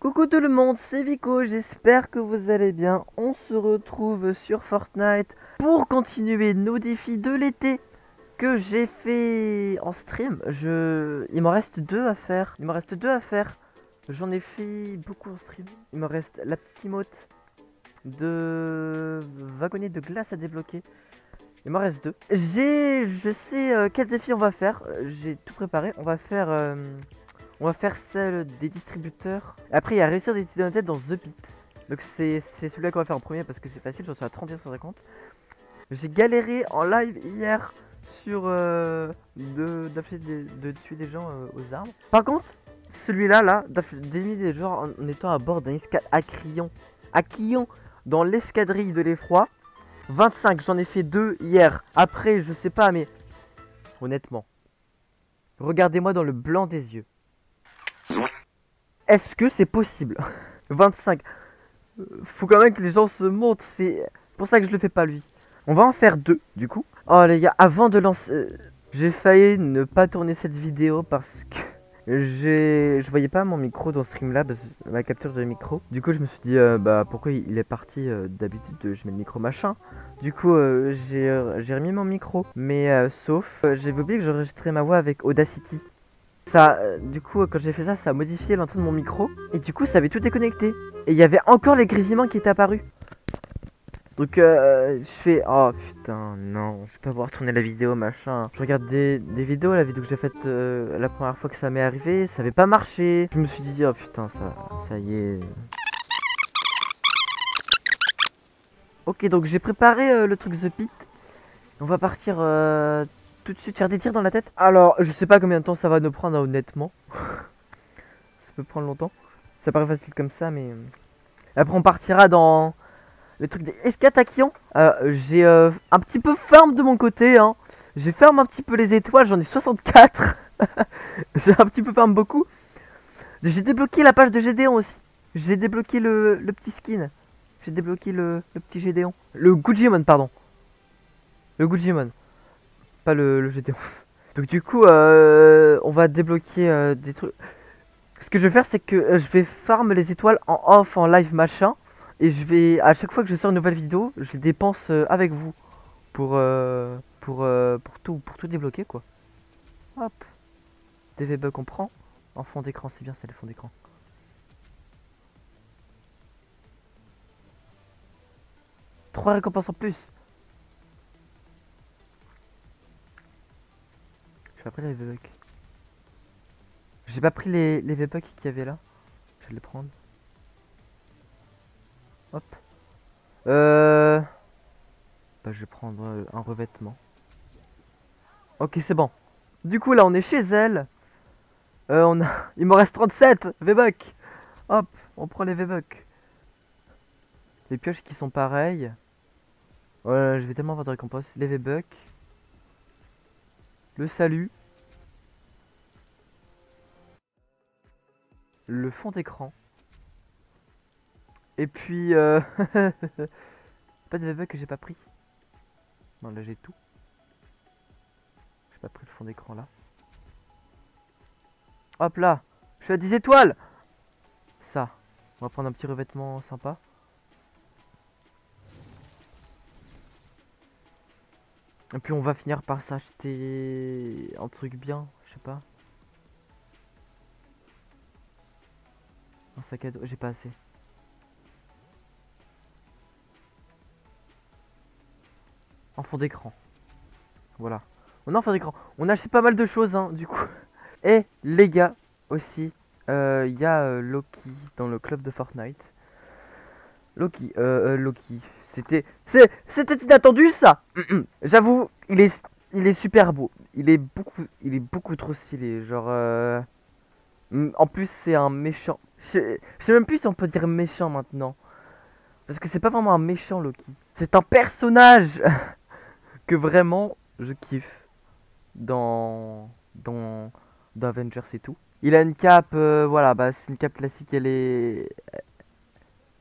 Coucou tout le monde, c'est Vico, j'espère que vous allez bien. On se retrouve sur Fortnite pour continuer nos défis de l'été que j'ai fait en stream. Il m'en reste deux à faire. J'en ai fait beaucoup en stream. Il me reste la petite emote de wagonnet de glace à débloquer. Il m'en reste deux. Je sais quel défi on va faire. J'ai tout préparé. On va faire celle des distributeurs. Après, il y a réussir des titres tête dans The Pit. Donc c'est celui-là qu'on va faire en premier parce que c'est facile, j'en suis à 31 150. J'ai galéré en live hier sur de tuer des gens aux armes. Par contre, celui-là, d'éliminer des joueurs en étant à bord d'un escadre à Crillon, dans l'escadrille de l'effroi. 25, j'en ai fait 2 hier. Après, je sais pas, mais honnêtement, regardez-moi dans le blanc des yeux. Est-ce que c'est possible? 25. Faut quand même que les gens se montrent. C'est pour ça que je le fais pas lui. On va en faire 2 du coup. Oh les gars, avant de lancer... j'ai failli ne pas tourner cette vidéo parce que je voyais pas mon micro dans Streamlabs, ma capture de micro. Du coup je me suis dit bah pourquoi il est parti d'habitude je mets le micro machin. Du coup j'ai remis mon micro. Mais sauf j'avais oublié que j'enregistrais ma voix avec Audacity. Ça, du coup, quand j'ai fait ça, ça a modifié l'entrée de mon micro. Et du coup, ça avait tout déconnecté. Et il y avait encore les grésillements qui étaient apparus. Donc, je fais... Oh, putain, non. Je vais pas pouvoir tourner la vidéo, machin. Je regarde des vidéos, la vidéo que j'ai faite la première fois que ça m'est arrivé. Ça avait pas marché. Je me suis dit, oh putain, ça y est. Ok, donc j'ai préparé le truc The Pit. On va partir... tout de suite faire des tirs dans la tête. Alors, je sais pas combien de temps ça va nous prendre, hein, honnêtement. Ça peut prendre longtemps. Ça paraît facile comme ça, mais... Après, on partira dans les trucs des escatacchions. J'ai un petit peu farm de mon côté, hein. J'ai farm un petit peu les étoiles, j'en ai 64. J'ai un petit peu farm beaucoup. J'ai débloqué la page de Gédéon aussi. J'ai débloqué le petit skin. J'ai débloqué le petit Gédéon. Le Gujimon, pardon. Le Gujimon. Pas le Gédéon. Donc du coup, on va débloquer des trucs. Ce que je vais faire, c'est que je vais farm les étoiles en off, en live machin. Et je vais, à chaque fois que je sors une nouvelle vidéo, je les dépense avec vous. Pour tout débloquer, quoi. Hop. DV bug, on prend. En fond d'écran, c'est bien, c'est le fond d'écran. Trois récompenses en plus. Je vais après les V-Bucks. J'ai pas pris les V-Bucks qu'il y avait là. Je vais les prendre. Hop. Bah je vais prendre un revêtement. Ok, c'est bon. Du coup là on est chez elle. Il me reste 37 V-Bucks. Hop, on prend les V-Bucks. Les pioches qui sont pareilles. Je vais tellement avoir de récompenses. Les V-Bucks. Le salut. Le fond d'écran. Et puis pas de V-Bucks que j'ai pas pris. Non, là j'ai tout. J'ai pas pris le fond d'écran là. Hop là, je suis à 10 étoiles. Ça, on va prendre un petit revêtement sympa. Et puis on va finir par s'acheter un truc bien, je sais pas. Un sac à dos, j'ai pas assez. En fond d'écran. Voilà. On a en fond d'écran. On a acheté pas mal de choses, hein, du coup. Et les gars, aussi, il y a Loki dans le club de Fortnite. Loki. C'était inattendu ça. J'avoue, il est super beau. Il est beaucoup trop stylé. Genre, en plus c'est un méchant. Je sais même plus si on peut dire méchant maintenant. Parce que c'est pas vraiment un méchant Loki. C'est un personnage que vraiment je kiffe dans Avengers et tout. Il a une cape, voilà, bah c'est une cape classique, elle est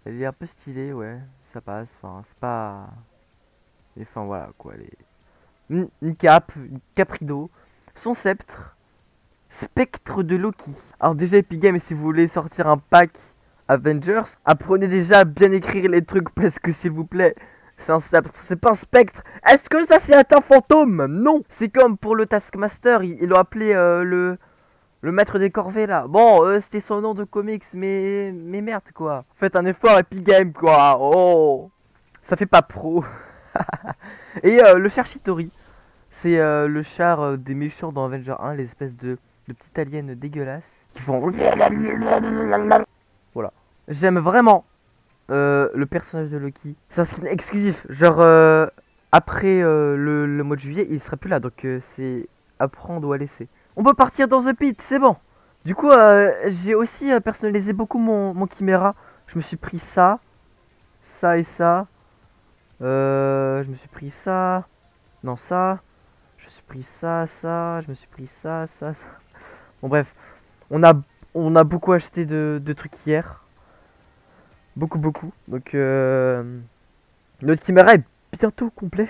un peu stylée, ouais, ça passe, enfin c'est pas... Enfin voilà quoi, elle est... une cape rideau, son sceptre, spectre de Loki. Alors déjà Epic Games, si vous voulez sortir un pack Avengers, apprenez déjà à bien écrire les trucs parce que s'il vous plaît, c'est pas un spectre. Est-ce que ça c'est un fantôme? Non. C'est comme pour le Taskmaster, ils l'ont appelé le maître des corvées là. Bon, c'était son nom de comics, mais merde quoi. Faites un effort Epic Game quoi. Oh, ça fait pas pro. Et le char Chitori, c'est le char des méchants dans Avenger 1, les espèces de petites aliens dégueulasses qui font. Voilà. J'aime vraiment le personnage de Loki. C'est un skin exclusif. Genre, après le mois de juillet, il sera plus là. Donc, c'est à prendre ou à laisser. On peut partir dans The Pit, c'est bon. Du coup, j'ai aussi personnalisé beaucoup mon Chimera. Je me suis pris ça, ça et ça. Je me suis pris ça. Non, ça. Je me suis pris ça, ça. Je me suis pris ça, ça, ça. Bon, bref. On a beaucoup acheté de trucs hier. Beaucoup, beaucoup. Donc, notre Chimera est bientôt complet.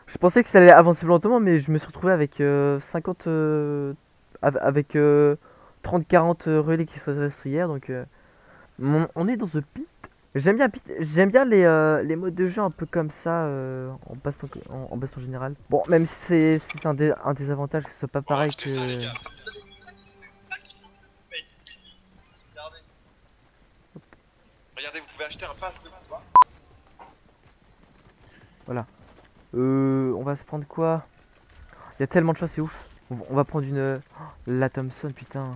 Je pensais que ça allait avancer lentement, mais je me suis retrouvé avec 50. Avec 30-40 relais qui se restent hier. Donc, on est dans The Pit. J'aime bien les modes de jeu un peu comme ça en baston, en baston général. Bon, même si c'est un désavantage que ce soit pas pareil que. Regardez, vous pouvez acheter un pass de combat. Voilà. On va se prendre quoi? Il y a tellement de choses, c'est ouf. On va prendre une. La Thompson, putain.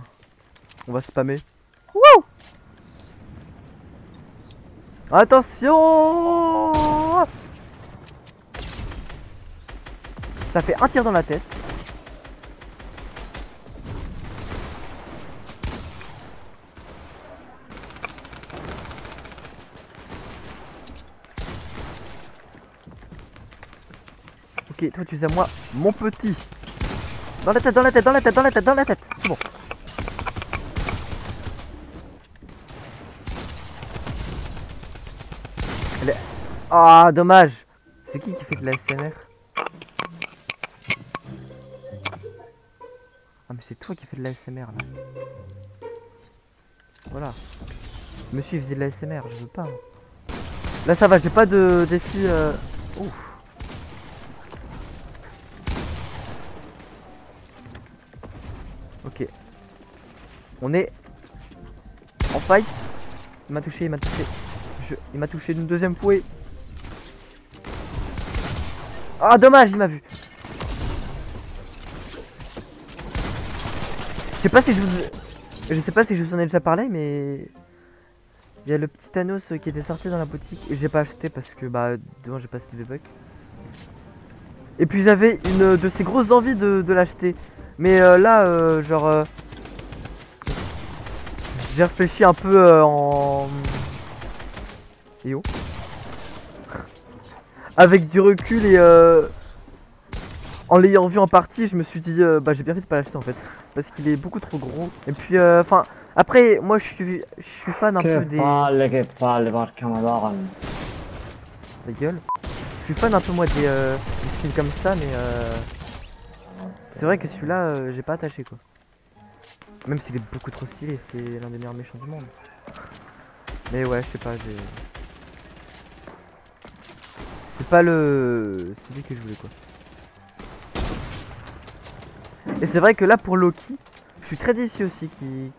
On va spammer. Wouh! Attention! Ça fait un tir dans la tête. Ok, toi tu sais à moi, mon petit. Dans la tête, dans la tête, dans la tête, dans la tête, dans la tête. C'est bon. Elle est... Ah, dommage. C'est qui fait de la SMR? Ah, mais c'est toi qui fais de la SMR là. Voilà. Monsieur il faisait de la SMR, je veux pas. Là ça va, j'ai pas de défi. Ouf. Ok. On est en fight. Il m'a touché, il m'a touché. Il m'a touché une deuxième fois. Ah dommage, il m'a vu. Je sais pas si je vous en ai déjà parlé, mais il y a le petit Thanos qui était sorti dans la boutique et j'ai pas acheté parce que bah devant j'ai pas Steve Buck. Et puis j'avais une de ces grosses envies de l'acheter. Mais là genre j'ai réfléchi un peu en et oh avec du recul et en l'ayant vu en partie, je me suis dit bah j'ai bien fait de pas l'acheter en fait parce qu'il est beaucoup trop gros. Et puis enfin après moi je suis fan un peu des la gueule. Je suis fan un peu moi des skins comme ça mais c'est vrai que celui-là j'ai pas attaché quoi. Même s'il est beaucoup trop stylé, c'est l'un des meilleurs méchants du monde. Mais ouais, je sais pas, j'ai... C'était pas celui que je voulais quoi. Et c'est vrai que là pour Loki, je suis très déçu aussi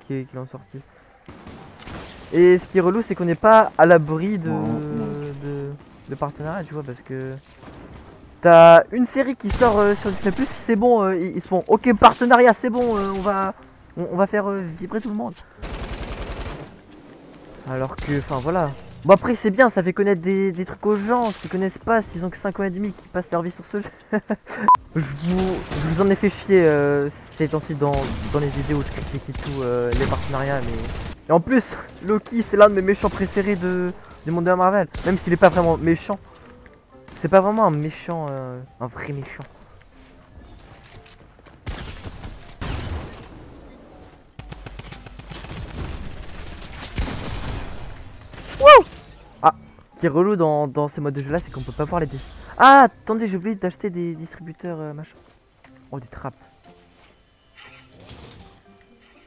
qu'il en sorti. Et ce qui est relou c'est qu'on n'est pas à l'abri de partenariat tu vois parce que... T'as une série qui sort sur Disney+, c'est bon, ils se font ok partenariat, c'est bon, on va faire vibrer tout le monde. Alors que, enfin voilà. Bon après c'est bien, ça fait connaître des trucs aux gens, s'ils connaissent pas, s'ils ont que 5 ans et demi qui passent leur vie sur ce jeu. je vous en ai fait chier ces temps-ci dans les vidéos, je critique et tout, les partenariats, mais... Et en plus, Loki c'est l'un de mes méchants préférés du monde de la Marvel, même s'il est pas vraiment méchant. C'est pas vraiment un méchant, un vrai méchant. Wouh! Ah, ce qui est relou dans ces modes de jeu là, c'est qu'on peut pas voir les défis. Ah, attendez, j'ai oublié d'acheter des distributeurs machin. Oh, des trappes.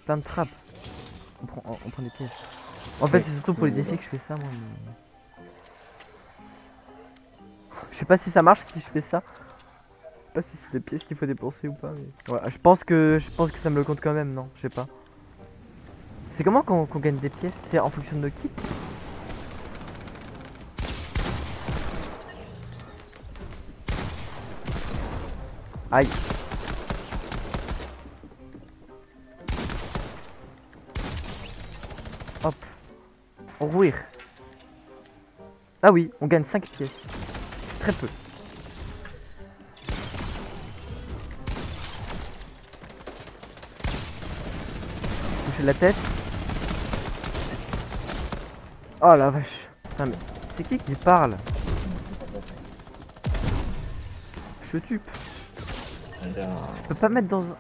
Plein de trappes. On prend des pièges. En fait, c'est surtout pour les défis que je fais ça, moi. Mais... Je sais pas si ça marche si je fais ça. Je sais pas si c'est des pièces qu'il faut dépenser ou pas. Mais... Ouais, je pense que ça me le compte quand même, non? Je sais pas. C'est comment qu'on gagne des pièces? C'est en fonction de nos kits? Aïe. Hop. Rouir. Ah oui, on gagne 5 pièces. Très peu. Toucher la tête. Oh la vache. Putain, mais c'est qui parle? Je tue. Je peux pas mettre dans un...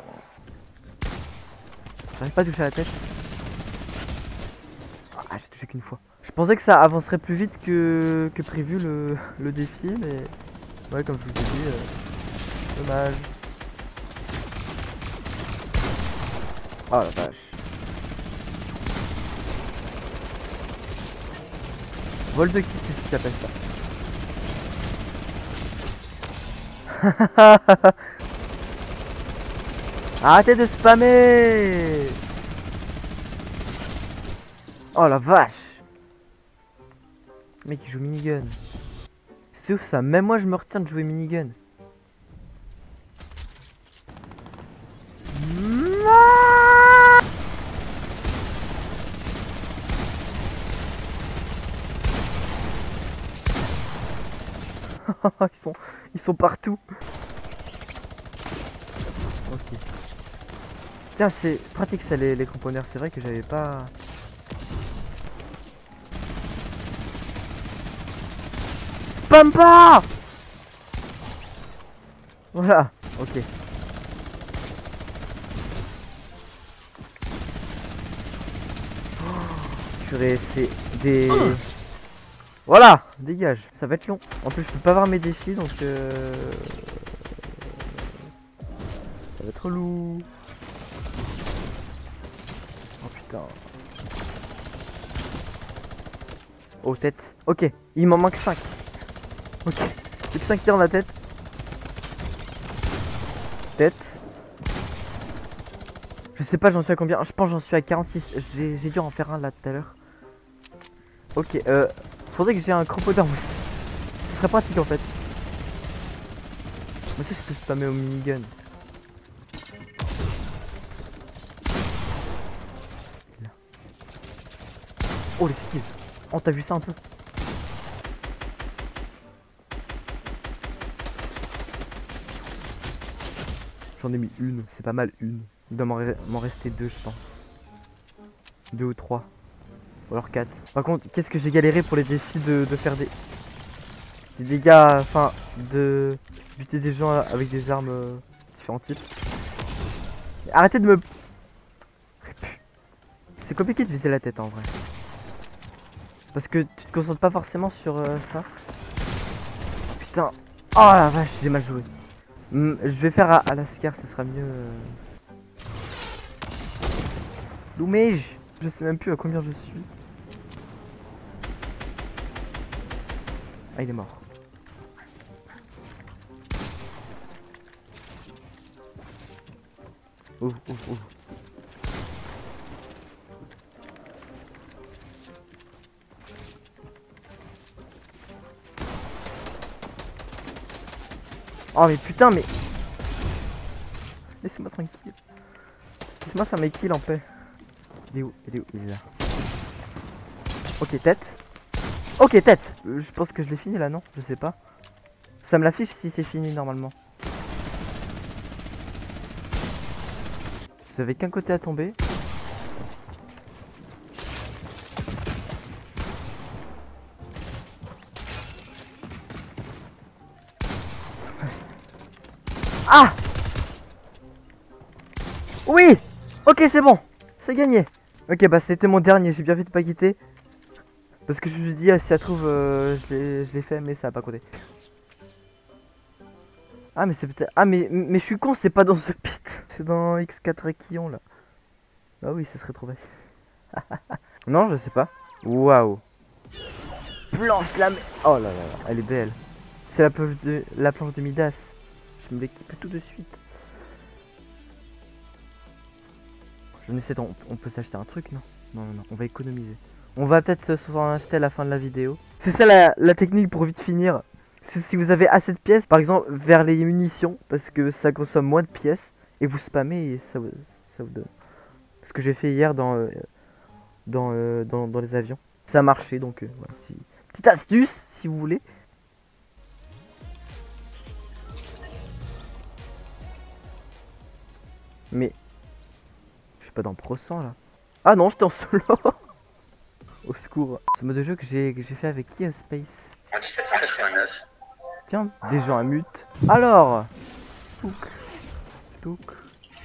J'arrive pas à toucher la tête. Ah, j'ai touché qu'une fois. Je pensais que ça avancerait plus vite que prévu le défi, mais... Ouais, comme je vous ai dit, dommage. Oh la vache. Vol de kit, c'est ce que tu appelles ça. Arrêtez de spammer. Oh la vache. Le mec il joue minigun. C'est ouf ça, même moi je me retiens de jouer minigun. ils sont partout. Ok. Tiens, c'est pratique ça les cramponneurs, c'est vrai que j'avais pas... Spam pas. Voilà, ok. Purée, c'est des... Voilà, dégage, ça va être long. En plus, je peux pas avoir mes défis, donc ça va être relou. Oh putain. Oh, tête. Ok, il m'en manque 5. Ok, j'ai que 5 tirs dans la tête. Tête. Je sais pas, j'en suis à combien. Je pense que j'en suis à 46. J'ai dû en faire un là tout à l'heure. Ok, faudrait que j'ai un crocodile aussi. Ce serait pratique en fait. Moi aussi je peux spammer au minigun. Oh les skills. Oh t'as vu ça un peu? J'en ai mis une, c'est pas mal une. Il doit m'en rester 2 je pense. 2 ou 3. Ou alors 4. Par contre, qu'est-ce que j'ai galéré pour les défis de faire des dégâts, enfin, de buter des gens avec des armes différents types. Arrêtez de me... C'est compliqué de viser la tête en vrai. Parce que tu te concentres pas forcément sur ça. Putain. Oh la vache, j'ai mal joué. Je vais faire à la Scar, ce sera mieux. Loumège. Je sais même plus à combien je suis. Ah, il est mort. Oh, oh, oh. Oh mais putain mais... Laissez-moi tranquille. Laissez-moi faire mes kills en paix. Il est où? Il est où? Il est là. Ok, tête. Ok, tête. Je pense que je l'ai fini là, non? Je sais pas. Ça me l'affiche si c'est fini normalement. Vous avez qu'un côté à tomber. Ah! Oui! Ok, c'est bon. C'est gagné. Ok, bah c'était mon dernier. J'ai bien fait de pas quitter. Parce que je me suis dit, ah, si ça trouve, je l'ai fait, mais ça a pas compté. Ah, mais c'est peut-être... Ah, mais je suis con, c'est pas dans ce pit. C'est dans X4 Equillon, là. Ah oui, ça serait trop facile. Non, je sais pas. Waouh. Planche la... Oh là là là, elle est belle. C'est la planche de Midas. Je me l'équipe tout de suite. Je ne sais pas, on peut s'acheter un truc, non? Non, non, non, on va économiser. On va peut-être s'en acheter à la fin de la vidéo. C'est ça la technique pour vite finir. Si vous avez assez de pièces, par exemple, vers les munitions, parce que ça consomme moins de pièces, et vous spammez et ça vous donne. Ce que j'ai fait hier dans les avions. Ça a marché, donc voilà. Petite astuce, si vous voulez. Mais... je suis pas dans Pro 100 là. Ah non, j'étais en solo. Au secours. Ce mode de jeu que j'ai fait avec qui Space. En 1789. Tiens, des gens à mute. Alors, touk, touk,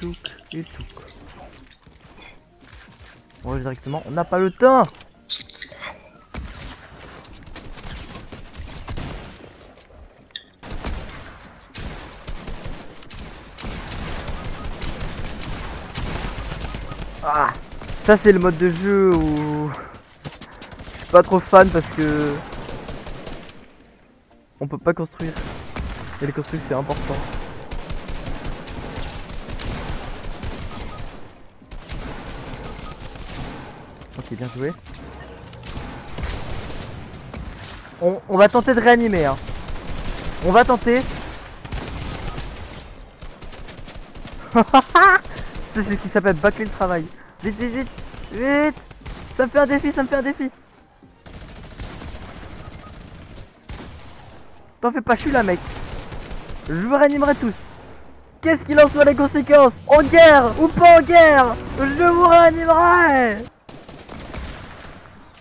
touk et touk. On va directement, on n'a pas le temps. Ah, ça c'est le mode de jeu où je suis pas trop fan parce que on peut pas construire. Et les construire c'est important. Ok, bien joué. On va tenter de réanimer hein. On va tenter. C'est ce qui s'appelle bâcler le travail. Vite, vite, vite, vite. Ça me fait un défi, ça me fait un défi. T'en fais pas, je suis là mec. Je vous réanimerai tous. Qu'est-ce qu'il en soit les conséquences? En guerre ou pas en guerre, je vous réanimerai.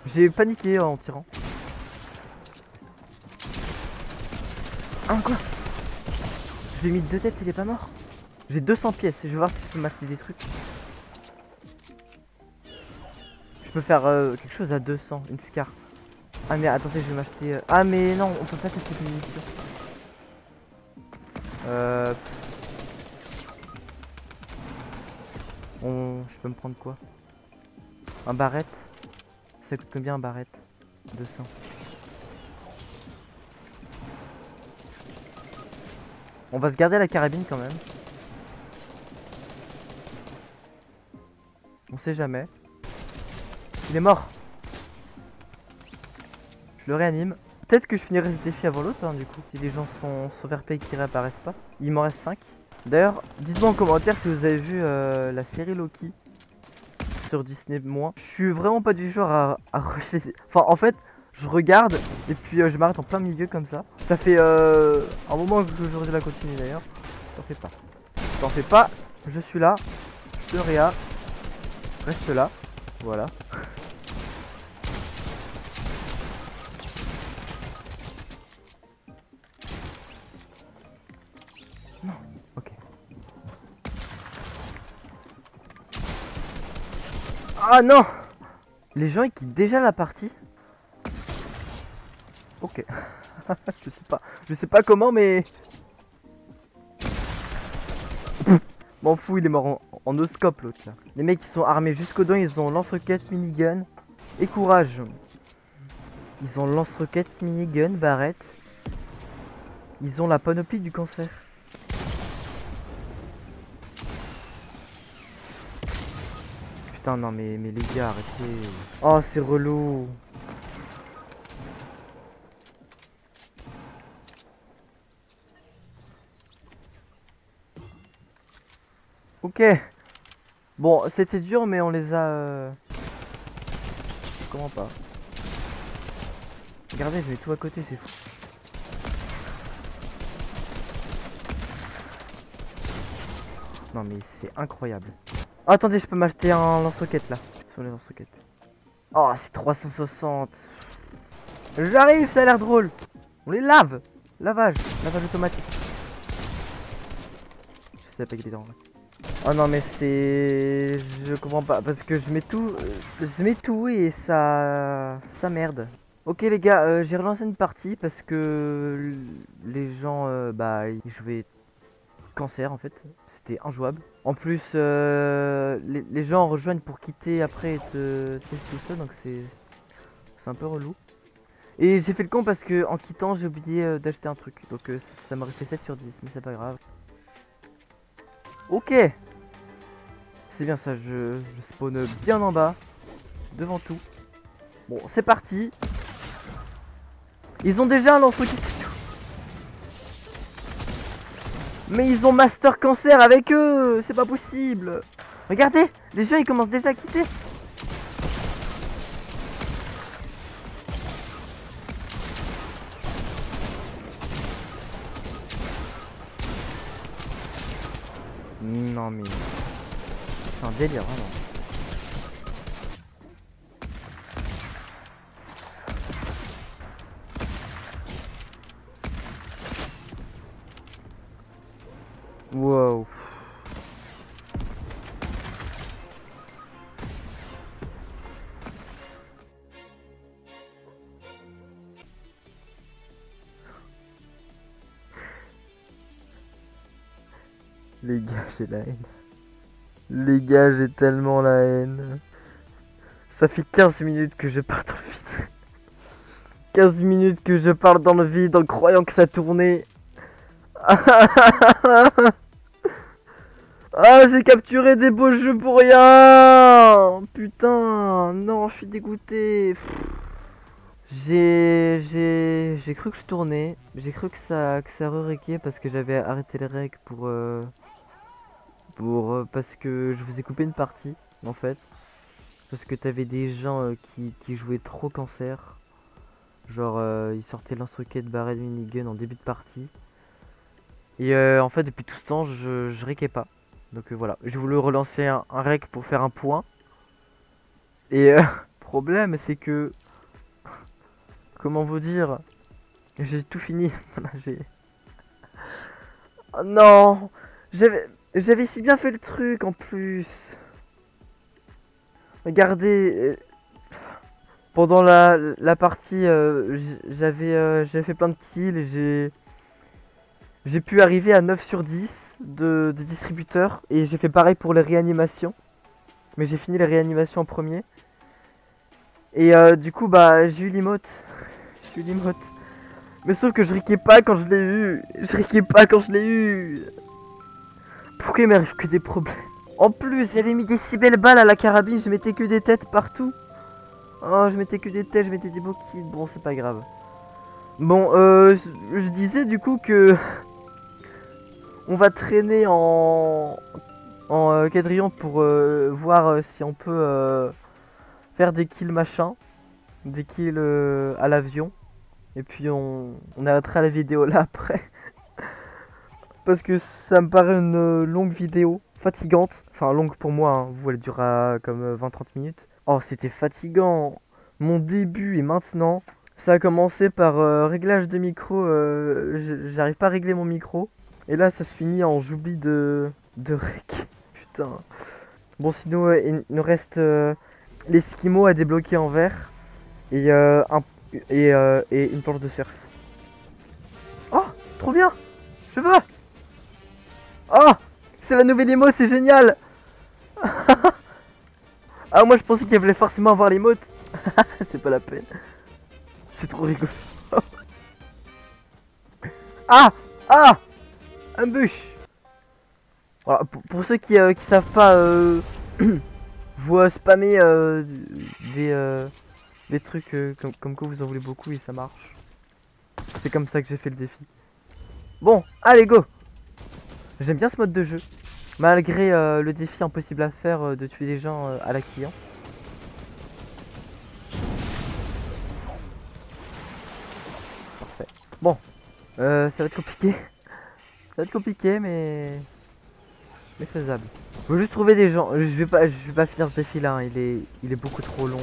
J'ai paniqué en tirant. Ah quoi? Je lui ai mis 2 têtes, il est pas mort. J'ai 200 pièces, je vais voir si je peux m'acheter des trucs. Je peux faire quelque chose à 200, une scar. Ah mais attendez, je vais m'acheter... Ah mais non, on peut pas s'acheter de munitions. Je peux me prendre quoi? Un barrette? Ça coûte combien un barrette? 200. On va se garder la carabine quand même. On sait jamais. Il est mort. Je le réanime. Peut-être que je finirai ce défi avant l'autre hein, du coup. Si les gens sont overpay qui réapparaissent pas. Il m'en reste 5. D'ailleurs, dites-moi en commentaire si vous avez vu la série Loki sur Disney-. Je suis vraiment pas du genre à rusher. Enfin, en fait, je regarde et puis je m'arrête en plein milieu comme ça. Ça fait un moment que j'aurais dû la continuer d'ailleurs. T'en fais pas. T'en fais pas. Je suis là. Je te réa. Reste là. Voilà. Non. Ok. Ah non! Les gens ils quittent déjà la partie. Ok. Je sais pas comment mais... M'en fous, il est mort en no-scope l'autre là. Les mecs ils sont armés jusqu'aux dents, ils ont lance-roquettes, minigun et courage. Ils ont lance-roquettes, minigun, barrette. Ils ont la panoplie du cancer. Putain non mais les gars arrêtez. Oh c'est relou. Ok. Bon c'était dur mais on les a... Comment pas? Regardez je mets tout à côté, c'est fou. Non mais c'est incroyable. Oh, attendez je peux m'acheter un lance-roquette là. Sur les lance-roquettes. Oh c'est 360. J'arrive, ça a l'air drôle. On les lave. Lavage automatique. Je sais pas qu'il est dans. Oh non mais c'est... Je comprends pas parce que je mets tout et ça merde. Ok les gars, j'ai relancé une partie parce que les gens bah ils jouaient cancer en fait, c'était injouable. En plus les gens rejoignent pour quitter après et te tout ça donc c'est C'est un peu relou. Et j'ai fait le con parce que en quittant j'ai oublié d'acheter un truc. Donc ça m'aurait fait 7 sur 10, mais c'est pas grave. Ok. C'est bien ça, je spawn bien en bas. Devant tout. Bon, c'est parti. Ils ont déjà un lance-roquette. Mais ils ont Master Cancer avec eux. C'est pas possible. Regardez, les gens ils commencent déjà à quitter. Non mais... c'est un délire vraiment. Wow. Les gars, j'ai la haine. Les gars, j'ai tellement la haine. Ça fait 15 minutes que je pars dans le vide. 15 minutes que je parle dans le vide en croyant que ça tournait. Ah, j'ai capturé des beaux jeux pour rien. Putain, non, je suis dégoûté. J'ai cru que je tournais. J'ai cru que ça re-requait parce que j'avais arrêté les règles parce que je vous ai coupé une partie en fait. Parce que t'avais des gens qui jouaient trop cancer. Genre ils sortaient lance-roquette barré de minigun en début de partie. Et en fait depuis tout ce temps je requais pas. Donc voilà, j'ai voulu relancer un rec pour faire un point. Et problème c'est que... comment vous dire, j'ai tout fini. Voilà, j'ai... oh non, j'avais si bien fait le truc en plus. Regardez, pendant la partie, j'avais fait plein de kills et j'ai pu arriver à 9 sur 10 de distributeurs. Et j'ai fait pareil pour les réanimations. Mais j'ai fini les réanimations en premier. Et du coup, bah, j'ai eu l'emote. J'ai eu l'emote. Mais sauf que je riquais pas quand je l'ai eu. Je riquais pas quand je l'ai eu. Pourquoi il m'arrive que des problèmes? En plus, j'avais mis des si belles balles à la carabine, je mettais que des têtes partout. Oh, je mettais que des têtes, je mettais des beaux kills. Bon, c'est pas grave. Bon, je disais du coup que... on va traîner en quadrillon pour voir si on peut faire des kills machin. Des kills à l'avion. Et puis on arrêtera la vidéo là après. Parce que ça me paraît une longue vidéo. Fatigante. Enfin longue pour moi, hein. Vous elle durera comme 20-30 minutes. Oh c'était fatigant. Mon début et maintenant. Ça a commencé par réglage de micro. J'arrive pas à régler mon micro. Et là ça se finit en j'oublie de rec. Putain. Bon sinon il nous reste l'esquimau à débloquer en vert. Et une planche de surf. Oh, trop bien. Je veux. Oh, c'est la nouvelle émote, c'est génial. Ah, moi je pensais qu'il fallait forcément avoir l'émote. C'est pas la peine. C'est trop rigolo. Ah, ah, un bûche. Voilà, pour ceux qui savent pas, vous spammez des trucs comme quoi vous en voulez beaucoup et ça marche. C'est comme ça que j'ai fait le défi. Bon, allez go. J'aime bien ce mode de jeu. Malgré le défi impossible à faire de tuer des gens à la client. Parfait. Bon, ça va être compliqué. Ça va être compliqué mais faisable. Faut juste trouver des gens. Je vais pas finir ce défi là, hein. Il est beaucoup trop long.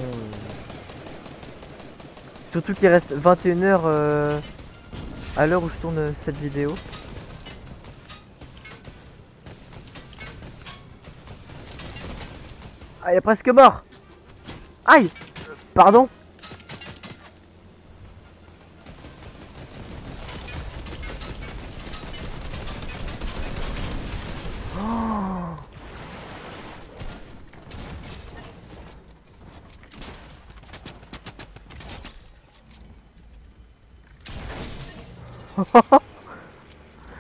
Surtout qu'il reste 21 h à l'heure où je tourne cette vidéo. Ah, il est presque mort. Aïe. Pardon. Oh.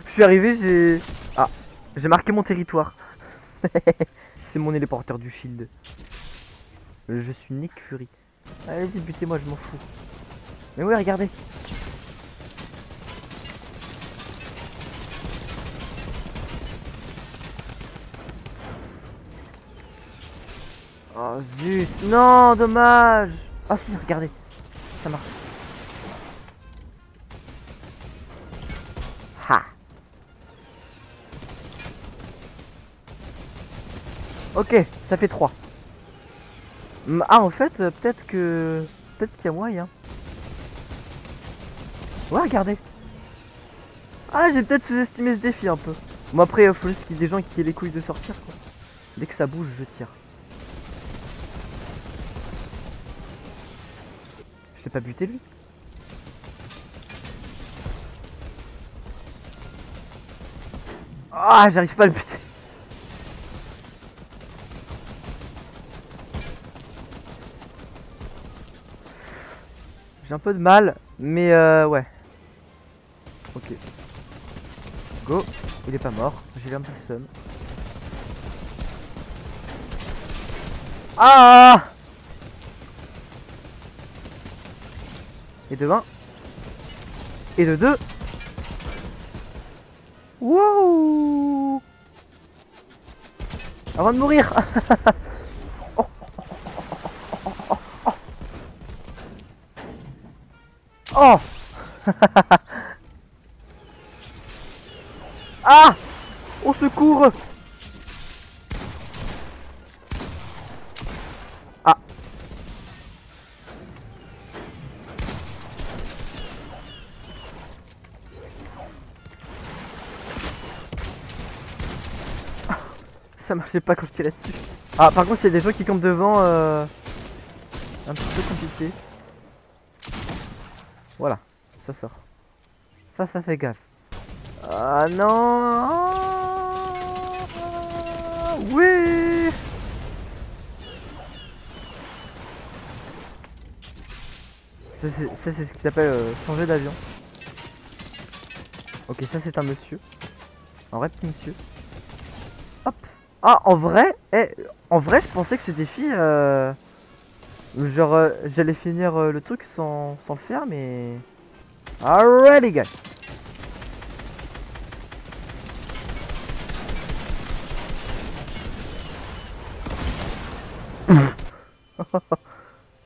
Je suis arrivé, j'ai... Ah, j'ai marqué mon territoire. C'est mon téléporteur du shield. Je suis Nick Fury. Allez-y, butez-moi, je m'en fous. Mais ouais, regardez. Oh zut, non, dommage. Ah si, regardez, ça marche. Ha. Ok, ça fait 3. Ah en fait, peut-être que... Peut-être qu'il y a moyen. Ouais, regardez. Ah, j'ai peut-être sous-estimé ce défi un peu. Bon après, il faut juste qu'il y ait des gens qui aient les couilles de sortir quoi. Dès que ça bouge, je tire. Je l'ai pas buté lui. Ah, j'arrive pas à le buter. J'ai un peu de mal, mais ouais. Ok. Go. Il est pas mort. J'ai l'air personne. Ah! Et de 1. Et de 2. Wow! Avant de mourir. Oh. Oh. Ah! Au secours! Ah! Ça marchait pas quand je tirais dessus. Ah, par contre, il y a des gens qui campent devant. Un petit peu compliqué. Voilà, ça sort. Ça fait gaffe. Ah non! Oui! Ça c'est ce qui s'appelle changer d'avion. Ok, ça c'est un monsieur. Un vrai petit monsieur. Hop! Ah, en vrai, je pensais que ce défi, genre, j'allais finir le truc sans le faire, mais... Alright, les gars!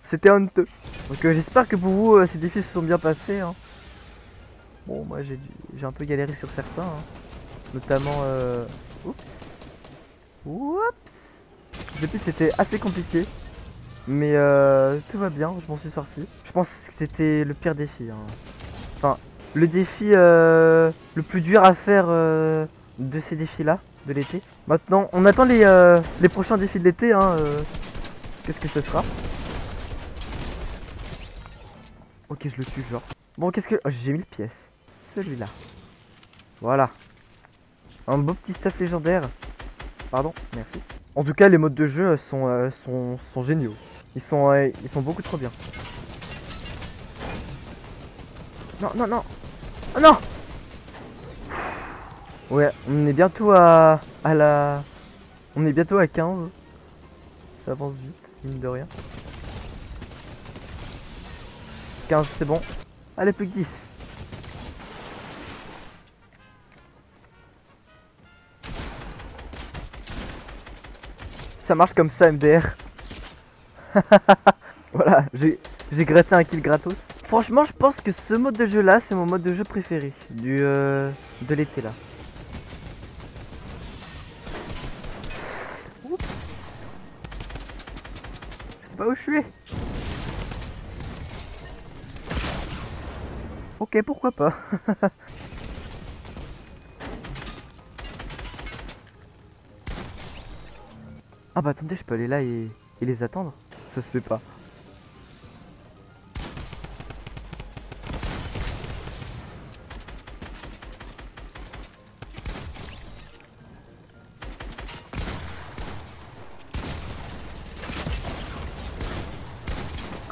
C'était honteux. Donc j'espère que pour vous, ces défis se sont bien passés. Hein. Bon, moi j'ai un peu galéré sur certains. Hein. Notamment... Oups! Oups! Le but c'était assez compliqué. Mais tout va bien, je m'en suis sorti. Je pense que c'était le pire défi. Hein. Enfin, le défi le plus dur à faire de ces défis-là, de l'été. Maintenant, on attend les prochains défis de l'été. Hein, qu'est-ce que ce sera? Ok, je le tue, genre. Bon, qu'est-ce que... Oh, j'ai 1000 pièces. Celui-là. Voilà. Un beau petit stuff légendaire. Pardon, merci. En tout cas, les modes de jeu sont géniaux. Ils sont beaucoup trop bien. Non, non, non. Oh non! Ouais, on est bientôt à la... On est bientôt à 15. Ça avance vite, mine de rien. 15, c'est bon. Allez, plus que 10. Ça marche comme ça, MDR. Voilà, j'ai gratté un kill gratos. Franchement, je pense que ce mode de jeu là, c'est mon mode de jeu préféré de l'été là. Oups. Je sais pas où je suis. Ok, pourquoi pas. Ah bah attendez, je peux aller là et les attendre. Ça se fait pas.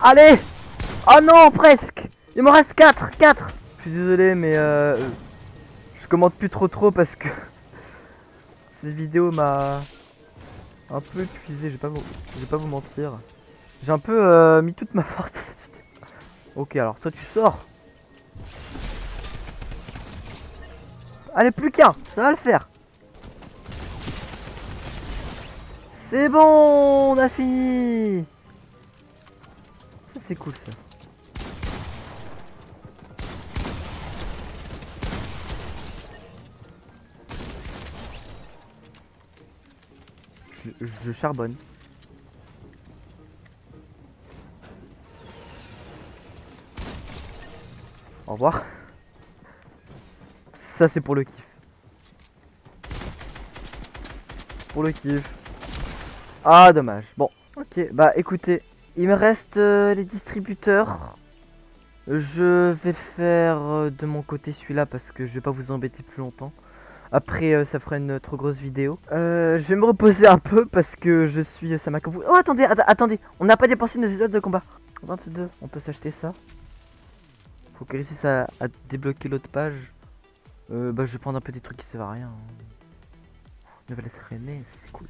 Allez! Oh non, presque! Il me reste 4! Je suis désolé, mais je commente plus trop parce que cette vidéo m'a un peu épuisé, je vais pas vous mentir. J'ai un peu mis toute ma force dans cette vidéo. Ok, alors toi tu sors. Allez, plus qu'un, ça va le faire. C'est bon, on a fini. Ça c'est cool ça. Je charbonne. Au revoir. Ça c'est pour le kiff. Pour le kiff. Ah dommage. Bon, ok. Bah écoutez, il me reste les distributeurs. Je vais faire de mon côté celui-là parce que je vais pas vous embêter plus longtemps. Après ça fera une trop grosse vidéo. Je vais me reposer un peu parce que je suis... Ça m'a... Oh attendez, attendez. On n'a pas dépensé nos étoiles de combat. 22, on peut s'acheter ça. Faut que réussisse à débloquer l'autre page. Bah je vais prendre un peu des trucs qui servent à rien. On va les traîner, ça c'est cool.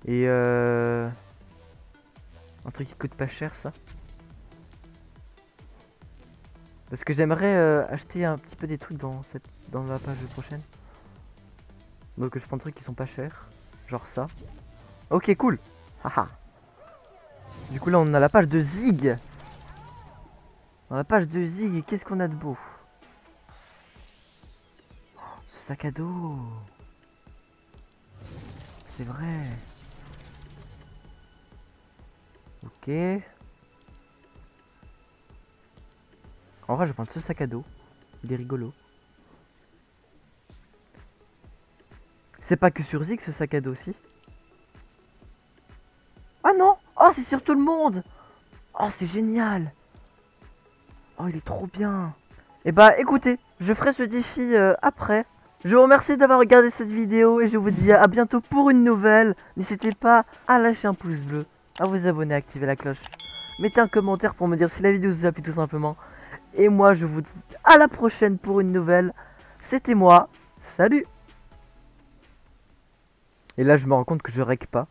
Et un truc qui coûte pas cher ça. Parce que j'aimerais acheter un petit peu des trucs dans la page prochaine. Donc je prends des trucs qui sont pas chers. Genre ça. Ok cool. Haha. Du coup là on a la page de Zig. Dans la page de Zig, qu'est-ce qu'on a de beau? Oh, ce sac à dos. C'est vrai. Ok. En vrai je vais prendre ce sac à dos. Il est rigolo. C'est pas que sur Zig ce sac à dos aussi. Ah non! Oh c'est sur tout le monde! Oh c'est génial! Oh il est trop bien! Et bah écoutez, je ferai ce défi après. Je vous remercie d'avoir regardé cette vidéo et je vous dis à bientôt pour une nouvelle. N'hésitez pas à lâcher un pouce bleu, à vous abonner, à activer la cloche. Mettez un commentaire pour me dire si la vidéo vous a plu tout simplement. Et moi je vous dis à la prochaine pour une nouvelle. C'était moi, salut! Et là je me rends compte que je rec pas.